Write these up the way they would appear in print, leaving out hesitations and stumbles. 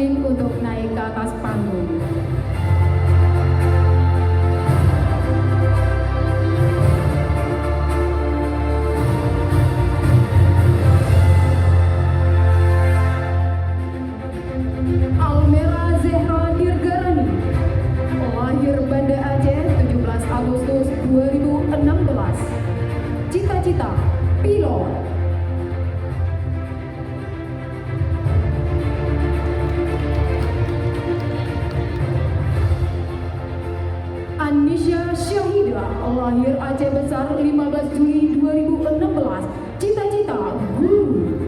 Aswin untuk naik ke atas panggung. Almera Zehra Dirgarani, lahir Banda Aceh 17 Agustus 2016. Cita-cita pilot. Anisha Syahida, lahir Aceh Besar 15 Juli 2016. Cita-cita guru.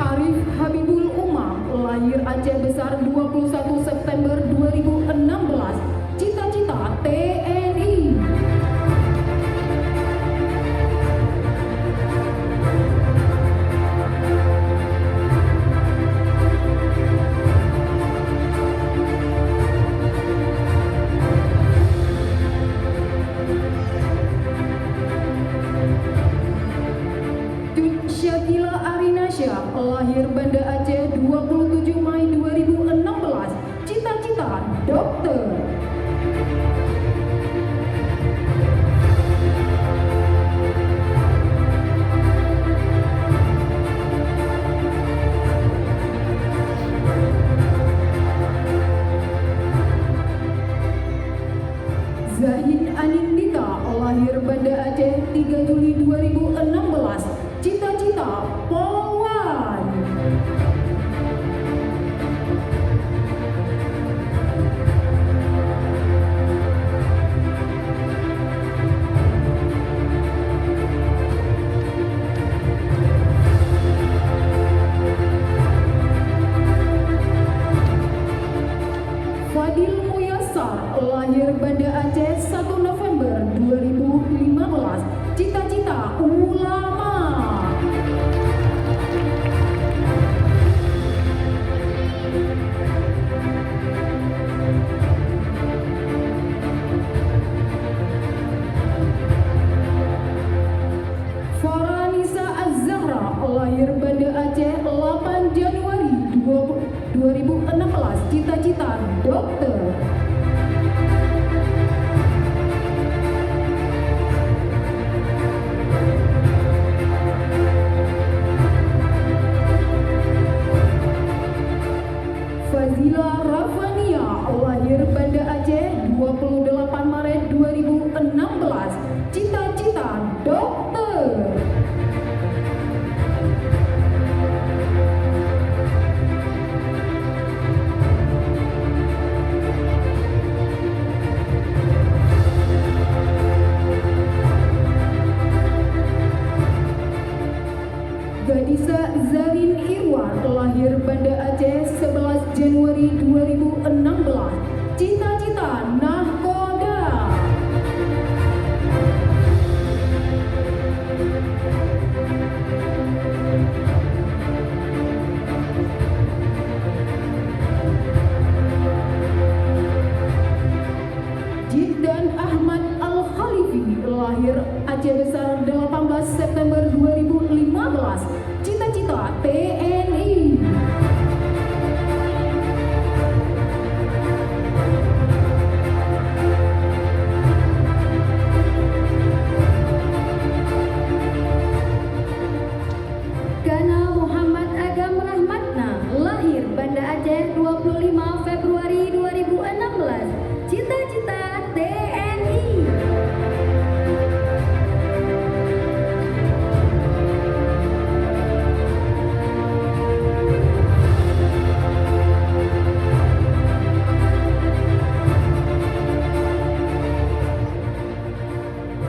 Arif Habibul Umar, lahir Aceh Besar 21 September 2016. Cita-cita TNI. Syakila Arinasya, lahir Banda Aceh 27 Mei 2016. Cita-cita dokter. Zahid Anindita, lahir Banda Aceh 3 Juli 2016. Cita-cita polwan. Fadil Muyassar, lahir Banda Aceh 1 November 2015. Cita-cita ulama. Faranisa Az-Zahra, lahir Banda Aceh 8 Januari 2016. Cita-cita dokter. Fazila Rafania, lahir Banda Aceh 28 Maret 2016. Cita-cita dokter. Gadisa Zarin Irwan, lahir Banda Aceh 11 Januari 2016. Cita-cita nahkoda. Jiddan Ahmad Al-Khalifi, lahir Aceh Besar 18 September 2015. Cita-cita TNI. Kana Muhammad Agam Rahmatna, lahir Banda Aceh 25 Februari 2016. Cita-cita TNI.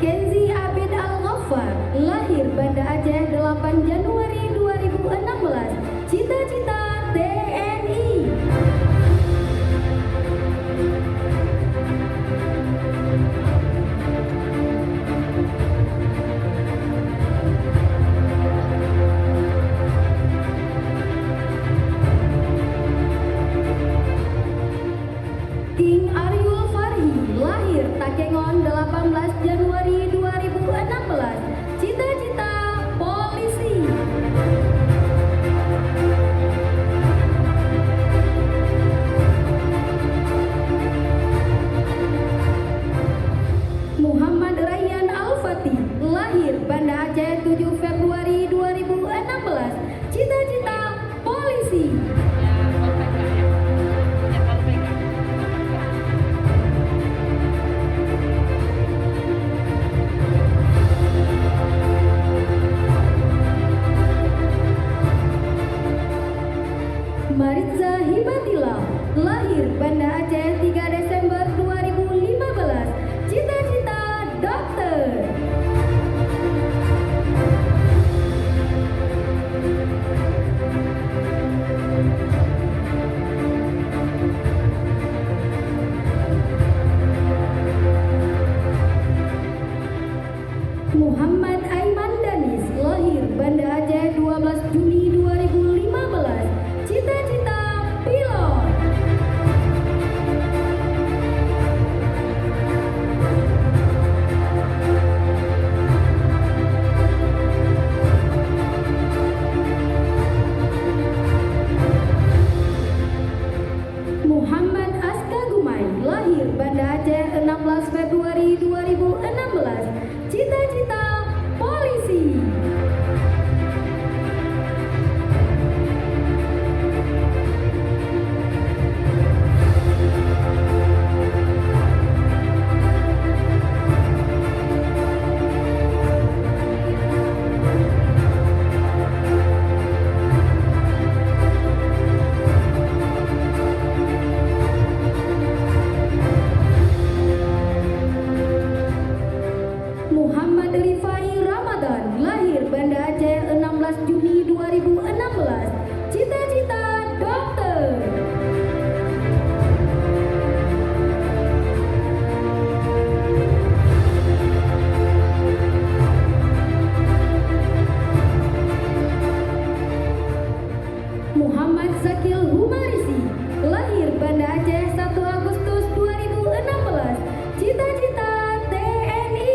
Kenzi Abid Al-Ghaffar, lahir Banda Aceh 8 Januari 2016. Cita-cita TNI. Muhammad Zakil Humarisi, lahir Banda Aceh 1 Agustus 2016, cita-cita TNI.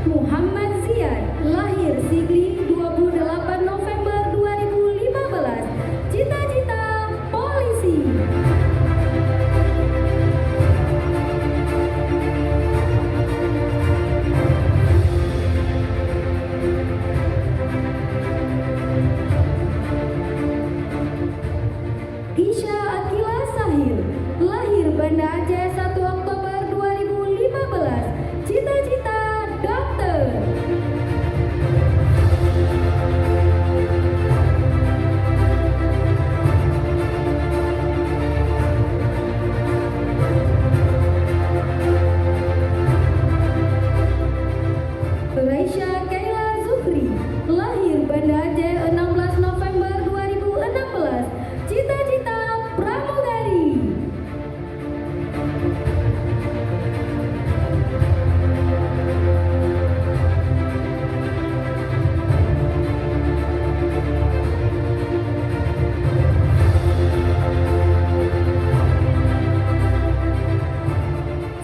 Muhammad Ziad, lahir Sigli 28 November 2015, cita-cita polisi. Isya Akila Sahil, lahir Banda Aceh 1 Oktober 2015, cita-cita dokter. Raisya Kaila Zuhri, lahir Banda Aceh 16 November 2016, cita-cita pramugari.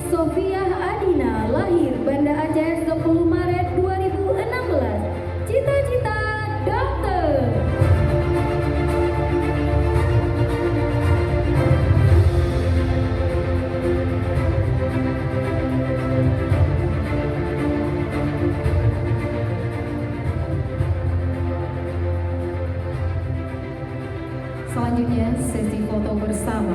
Sofiah Adina, lahir Banda Aceh 10 Maret 2016, cita-cita dokter. Selanjutnya sesi foto bersama.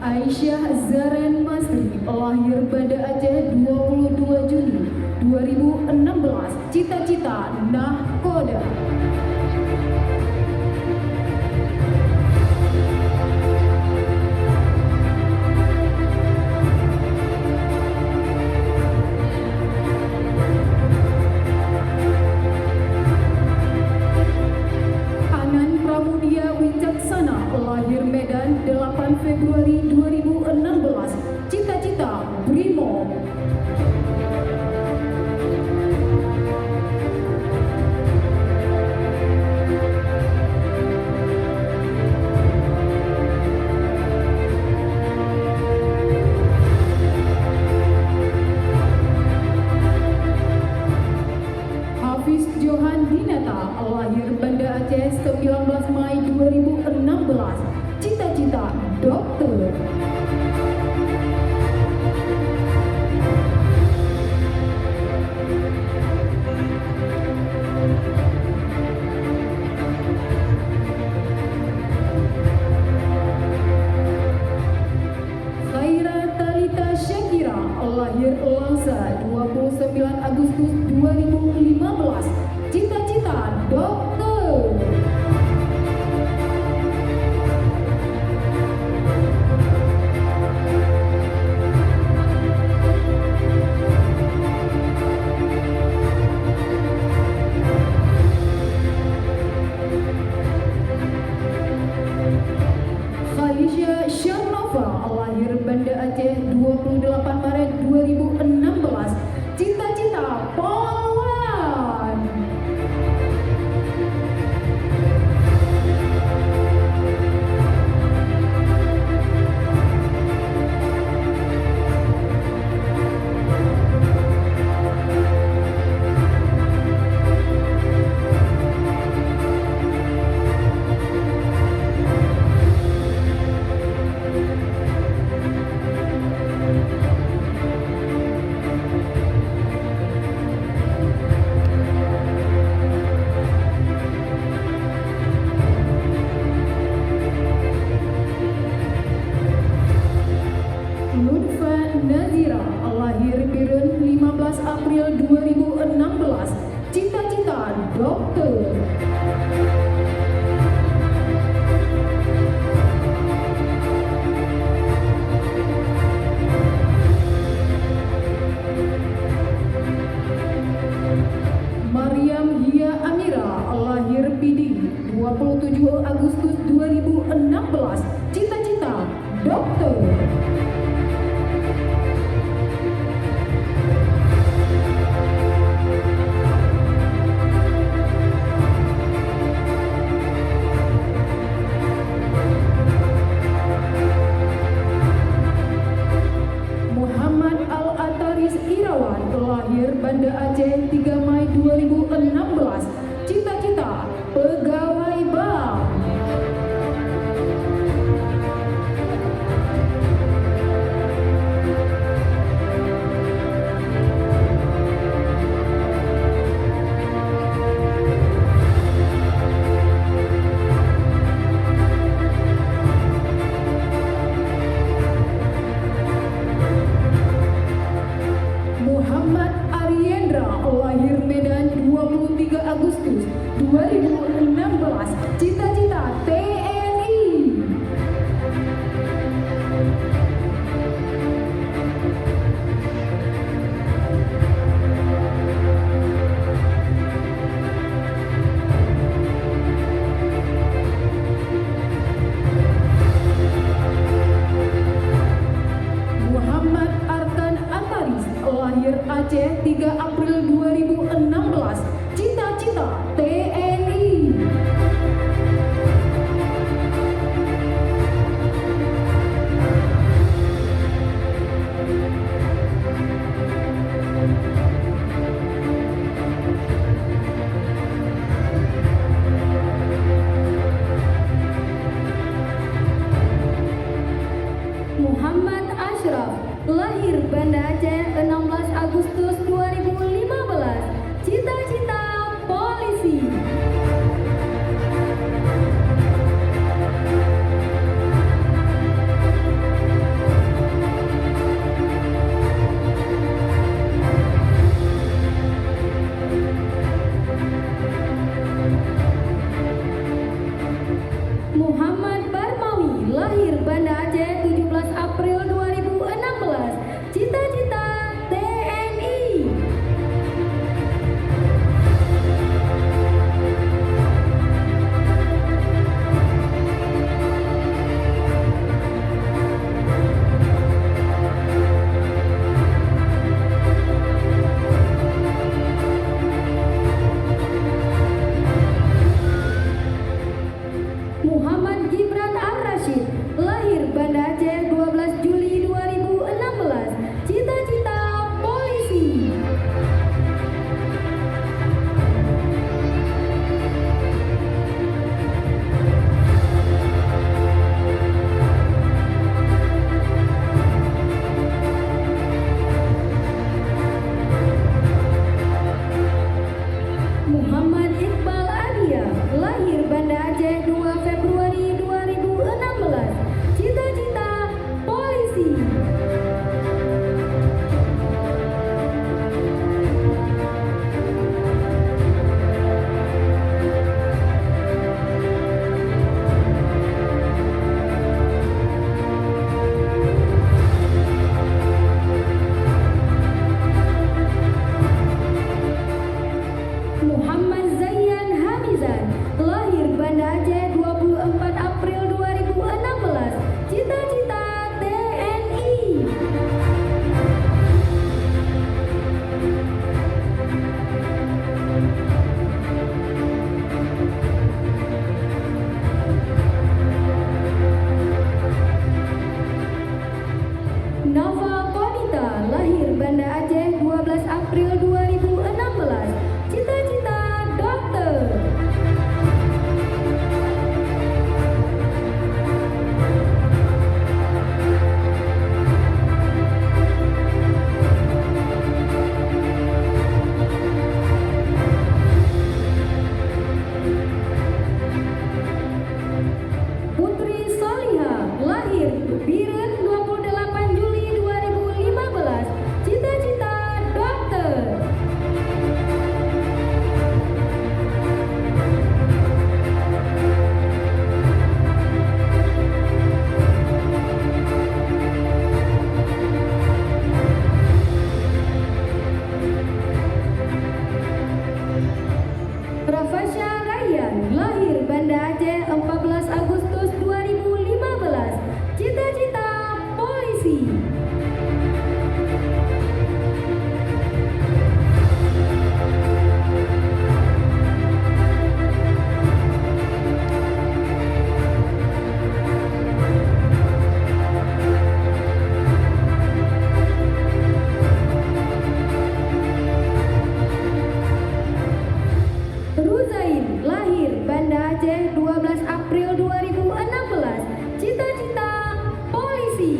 Aisyah Zaren Masri, lahir Banda Aceh 22 Juni 2016, cita-cita nahkoda. lahir Medan 8 Februari 2016, cita-cita Brimob. Hafiz Johan Dinata, lahir Banda Aceh 19 Mei 2016, cita-cita dokter. Khaira Talita Syakira, lahir Langsa 29 Agustus 2015, cita-cita dokter. Khalisha Syarnova, lahir Banda Aceh 28 Maret 2016, cita-cita pahlawan. Lutfa Nazira, lahir Biren 15 April 2016, cita-cita dokter. Mariam Hia Amira, lahir Pidi 27 Agustus 2016, cita-cita dokter. Muhammad Al-Ataris Irawan, lahir Banda Aceh 3 Mei 2016, cita-cita pegawai bank. Muhammad Ariendra, lahir Medan 23 Agustus 2016, cita-cita TNI. Muhammad Arkan Ataris, lahir Aceh 3 April 2016, cita-cita TNI. Muhammad Ashraf, lahir Banda Aceh 16 Agustus 2015, cita-cita polisi. Muhammad Barmawi, lahir Banda Aceh 17 April 2016, cita-cita TNI. Muhammad Gibran Ar-Rashid, lahir Banda Aceh 12 Juli 2016, cita-cita polisi. Muhammad Iqbal Adia, lahir Banda Aceh 2 Februari 2016, cita-cita polisi. Muhammad Zayyan Hamizan, lahir Banda Aceh 24 April 2016, cita-cita TNI. Nova Konita, lahir Banda Aceh 12 April 2016, cita-cita dokter. Putri Soliha, lahir Biren 28 Juli 2015, cita-cita dokter. Rafasya Rayyan, lahir Banda Aceh 14 Agustus 2015, cita-cita polisi. Ruzain, lahir Banda Aceh 12 April 2016, cita-cita polisi.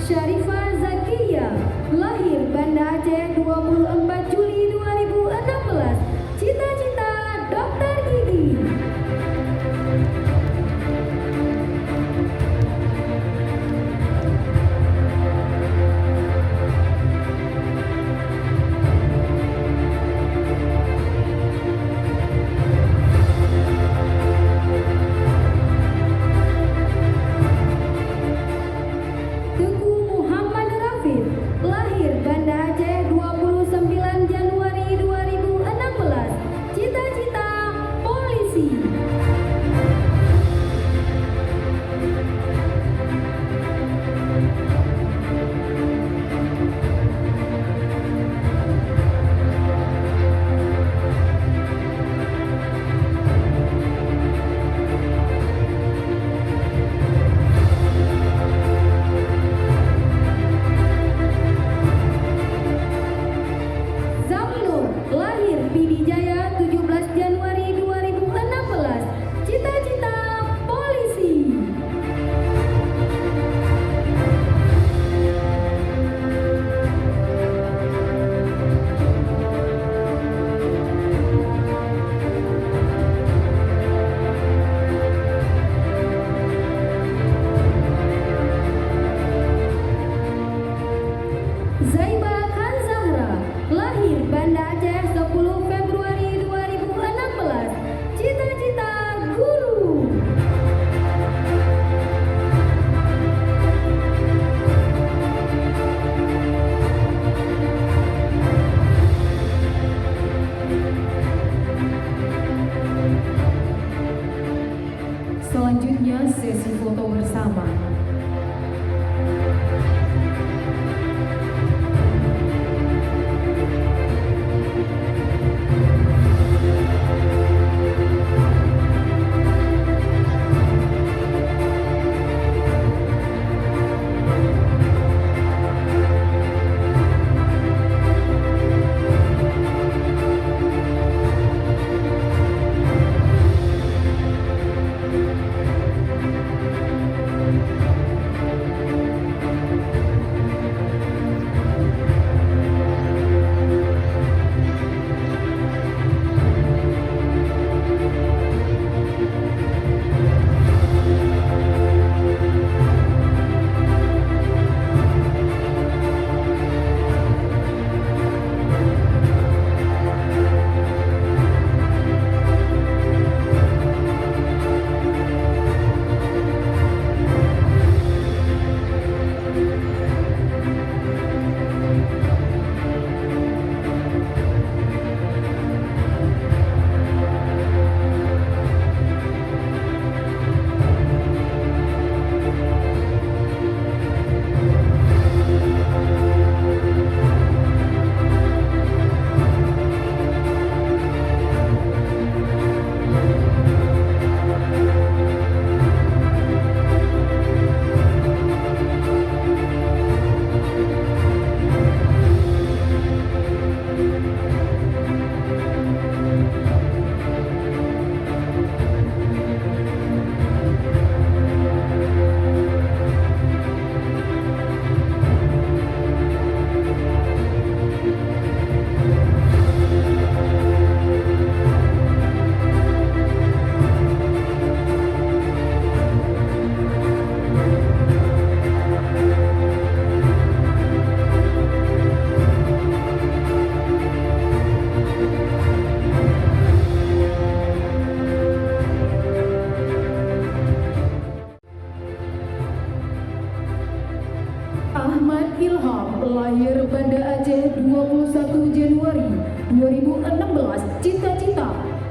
Syarifah Zakia, lahir Banda Aceh 24 Juli 2016, cita-cita dokter gigi. Teguh Muhammad Rafid, lahir Banda Aceh 29 Januari 2016, cita-cita polisi. Zamnur, lahir Pidijaya 17 Januari 2016, cita-cita polisi. Zaiba Khan Zahra, lahir Banda Aceh 10 Februari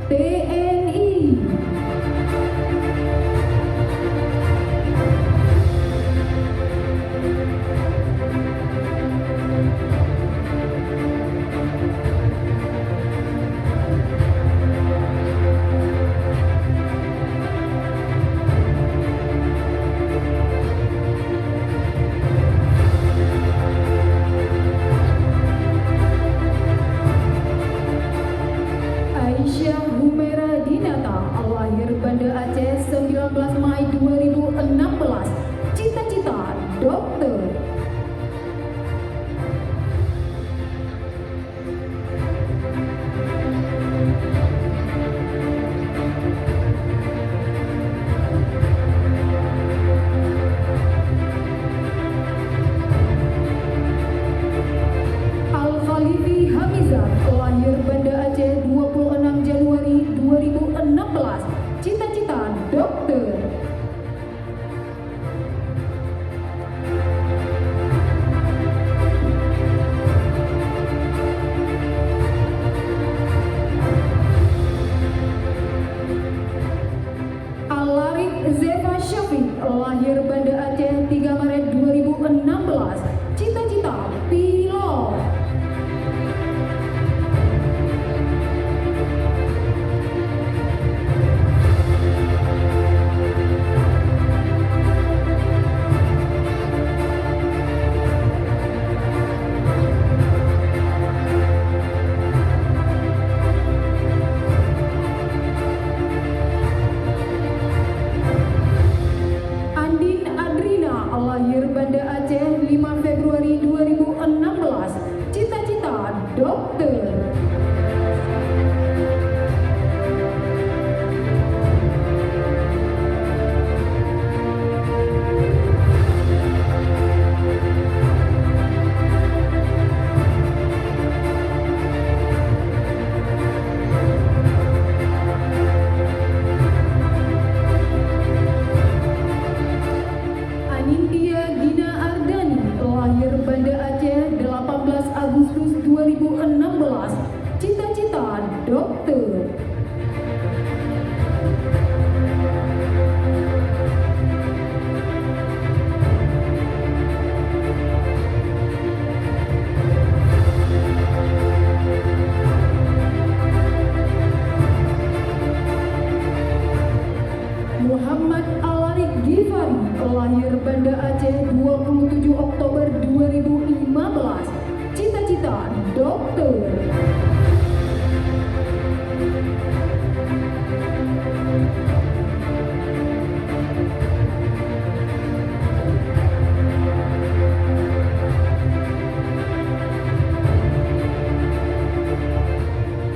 TNI. Aisyah Humaira Dinata, lahir Banda Aceh 19 Mei 2016, cita-cita dokter. Al-Khalifi Hamizah, lahir Banda Aceh 26 Januari 2016, cita-cita dokter. Al-Arif Zefa Syafiq, lahir Banda Aceh 3 Maret 2016, cita-cita pilot. Andin Adrina, lahir Banda Aceh 5 Februari 2016, cita-cita dokter. Anindya Gina Ardani, lahir Banda Aceh 18 Agustus 2016, cita-cita dokter. Muhammad Alarik Gifari, lahir Banda Aceh 27 Oktober 2015, cita-cita dokter.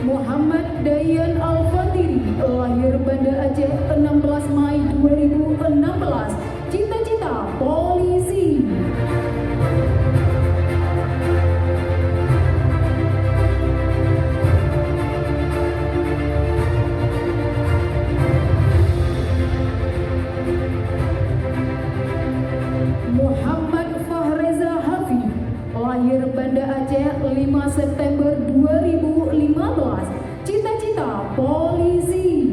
Muhammad Dayan Al-Fatiri, lahir Banda Aceh 16 Mei 2016, cita-cita polisi. Muhammad Fahreza Hafid, lahir Banda Aceh 5 September 2015, cita-cita polisi.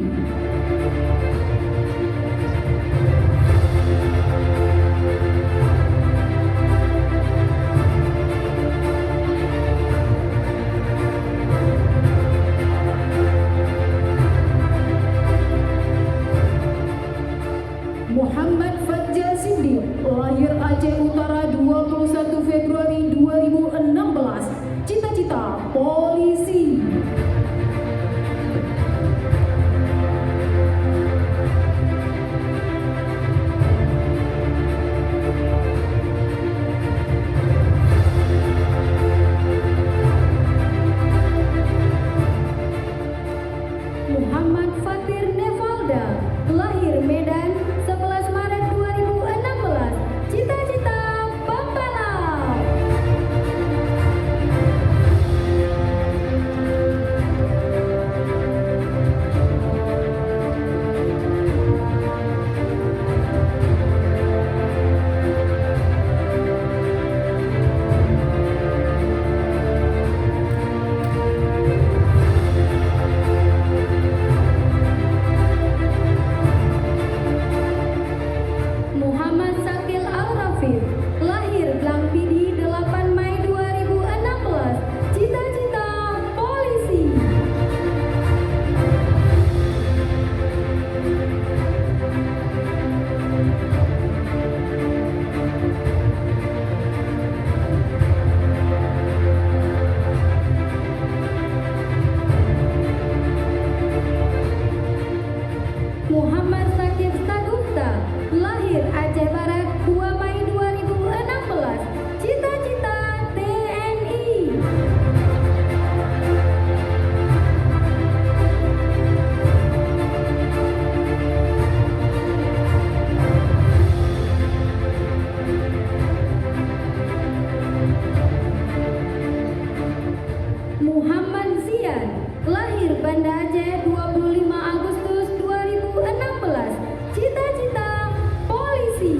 Banda Aceh 25 Agustus 2016. Cita-cita polisi.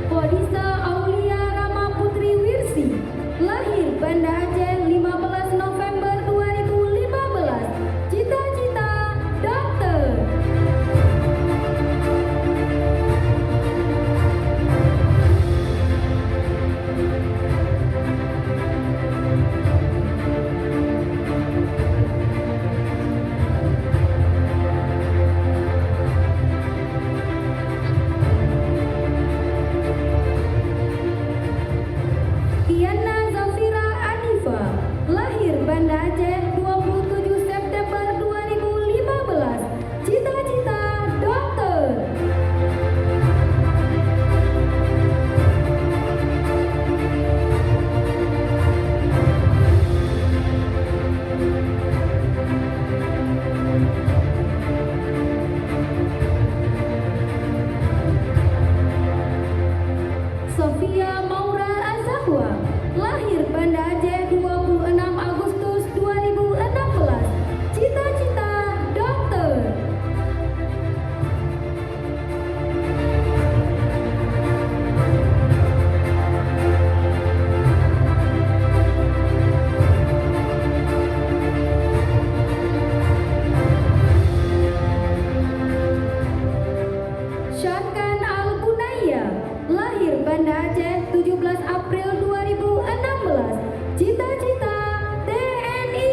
Kodisa Aulia Rama Putri Wirsi, lahir Banda Aceh 15 November 2015. Cita-cita dokter. Kiana Zafira Adifa, lahir Banda Aceh 27 September 2015. Cita-cita dokter. Sofia Maura Azahwa, lahir Banda Aceh 26 Agustus 2016. Cita-cita dokter. Syakan Al-Bunaya, lahir Banda Aceh 17 April 2016. Cita-cita TNI.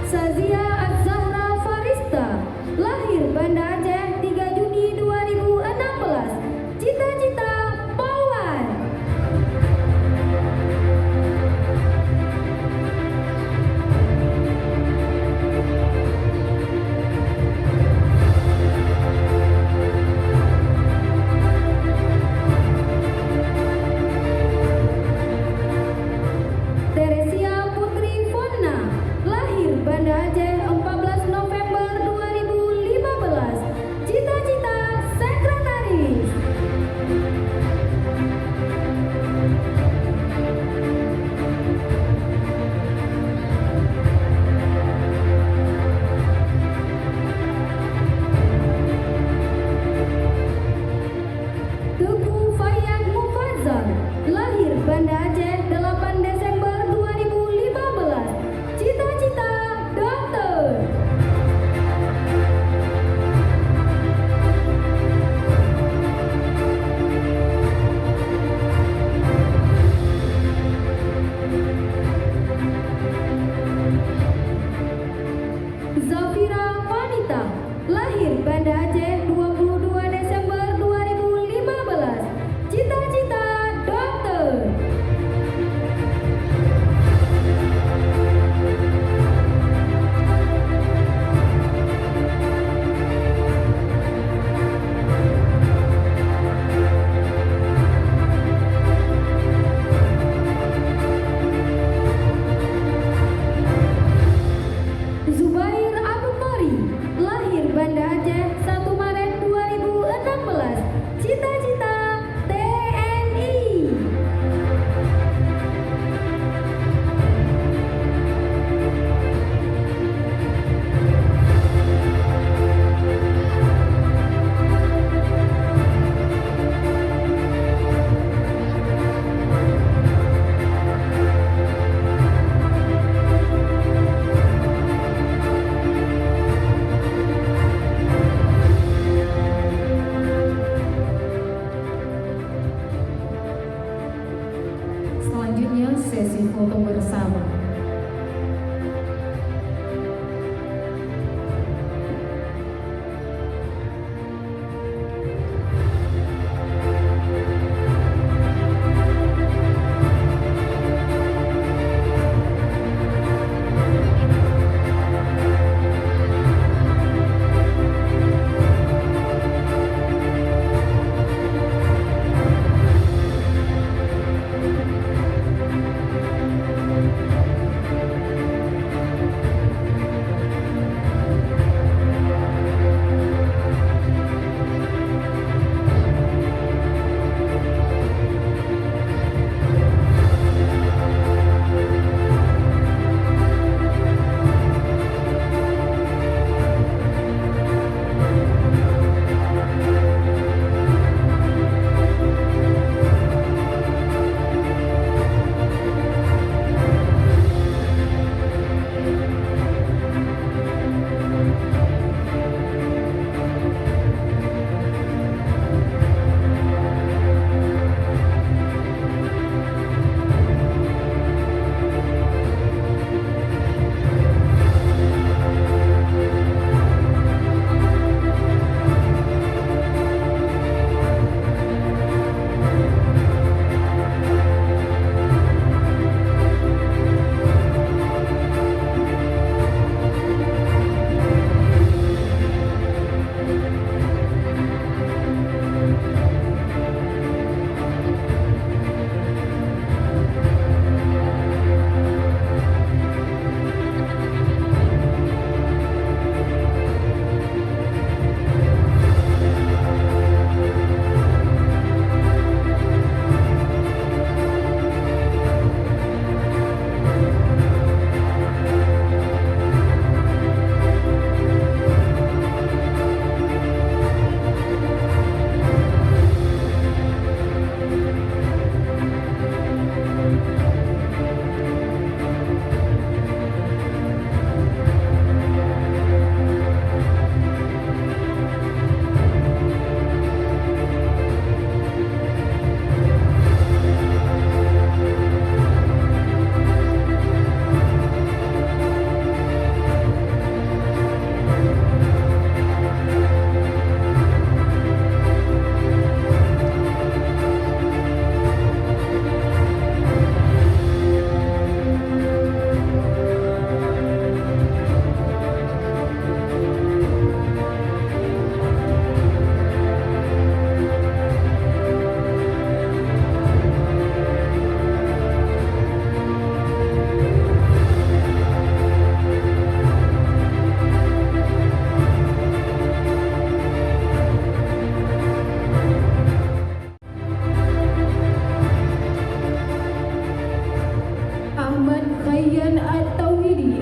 Sazia Az-Zahra Farista, lahir Banda Aceh 3 Juni 2016. Cita-cita polwan. Teresia Putri Fonna, lahir Banda Aceh 14 November 2015. Cita-cita sekretaris. Teguh Fayyad Mufazzal, lahir Banda Aceh 8 Desember 2015. Cita-cita dokter. Zafira Vanita, lahir Banda Aceh 22 Desember 2015. Cita-cita dokter. Zubair Abu Fari, lahir Banda Aceh 1 Maret 2016. Cita-cita TNI. Selanjutnya sesi foto bersama.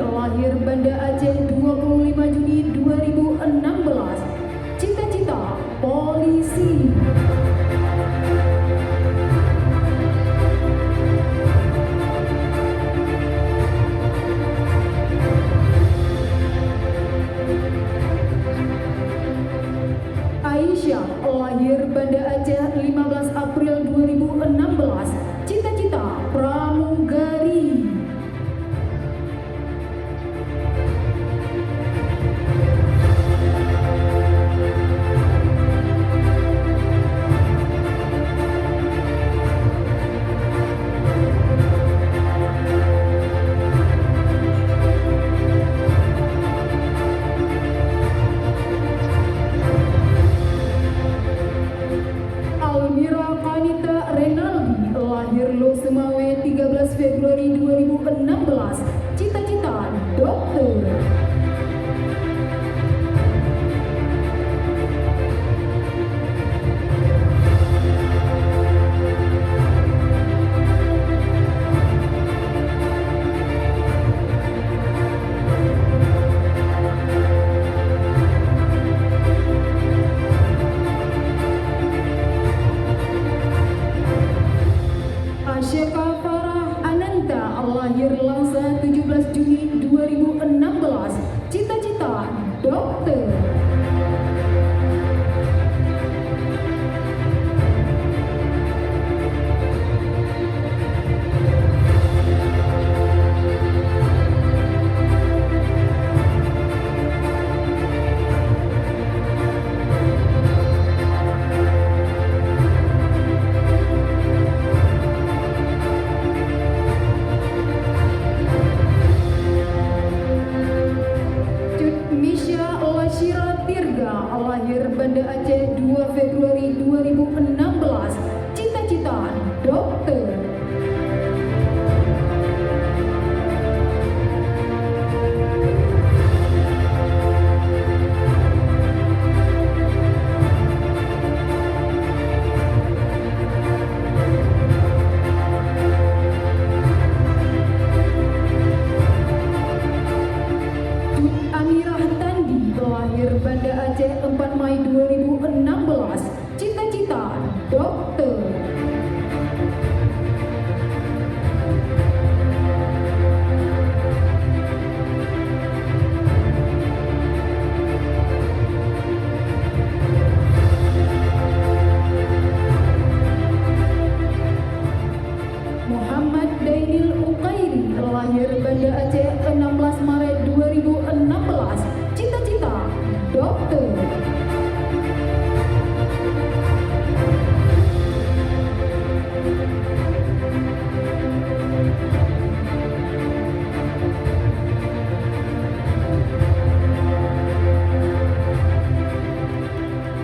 lahir Banda Aceh 25 Juni 2016. Cita-cita polisi. Aisyah lahir Banda Aceh 15 April 2016. Cita-cita pramugari. Almira Kanita Renaldi lahir Losemawe 13 Februari 2016. Cita-cita dokter. Asyika Farah Ananta lahir Langsa 17 Juni 2016. Cita-cita dokter. Misha Lashira Tirga lahir Banda Aceh 2 Februari 2016. Cita-cita dokter. Amirah Tandi lahir Banda Aceh 4 Mei 2016. Cita-cita dokter. Muhammad Dainil Ukairi lahir Banda Aceh 16 Maret 2016. Cita-cita dokter.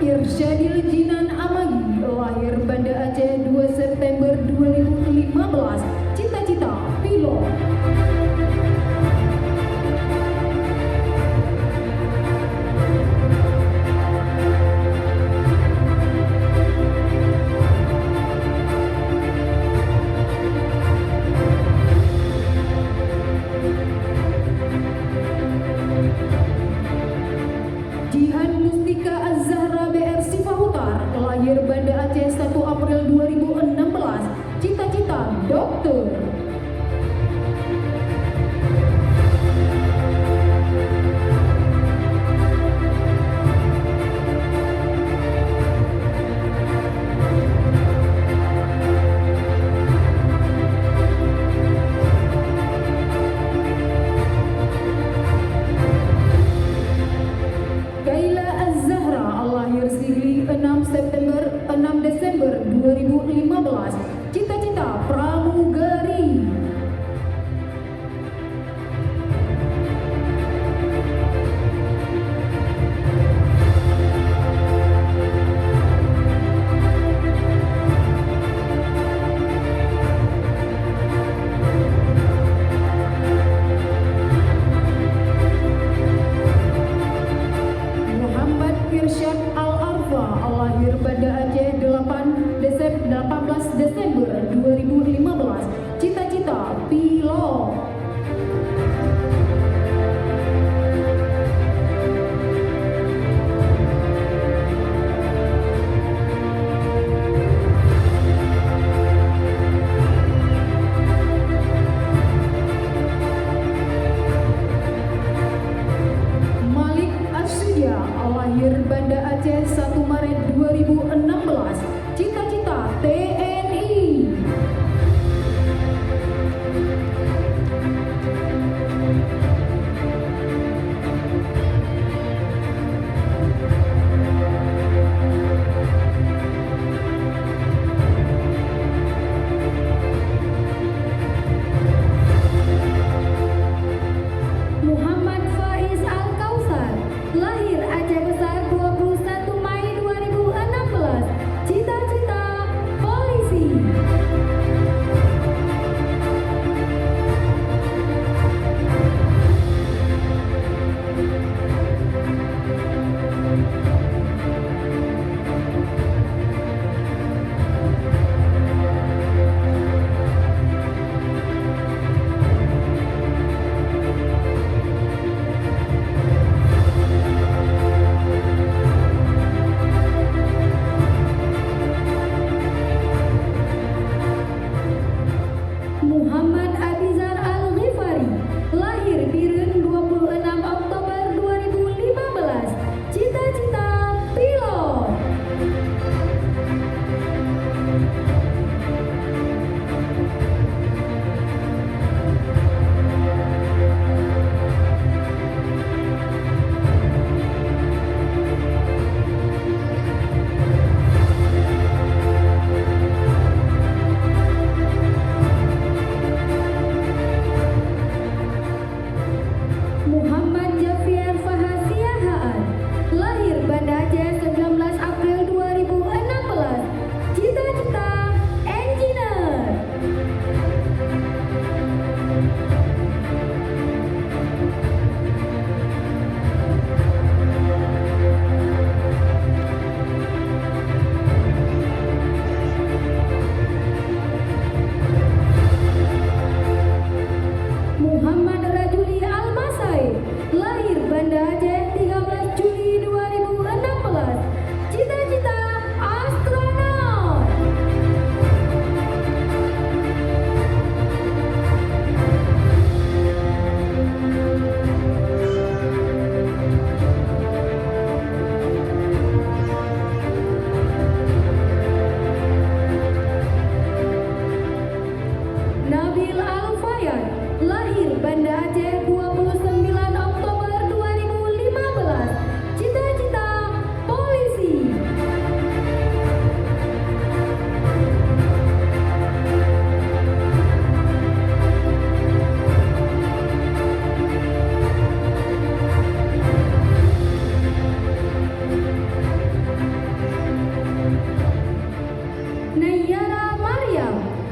Irsyadil Jinan Amagi lahir Banda Aceh 2 September 2015. Cita-cita pilot. Jihan Mustika Az-Zahra BR Sifahutar lahir Banda Aceh 1 April 2016. Cita-cita dokter. Kaila Az-Zahra lahir Sigli 6 Desember 2015. Cita-cita pramugari. Muhammad Irsyad Al-Arfa lahir Banda Aceh 18 Desember 2015. Cita-cita pilot.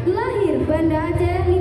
lahir Banda Aceh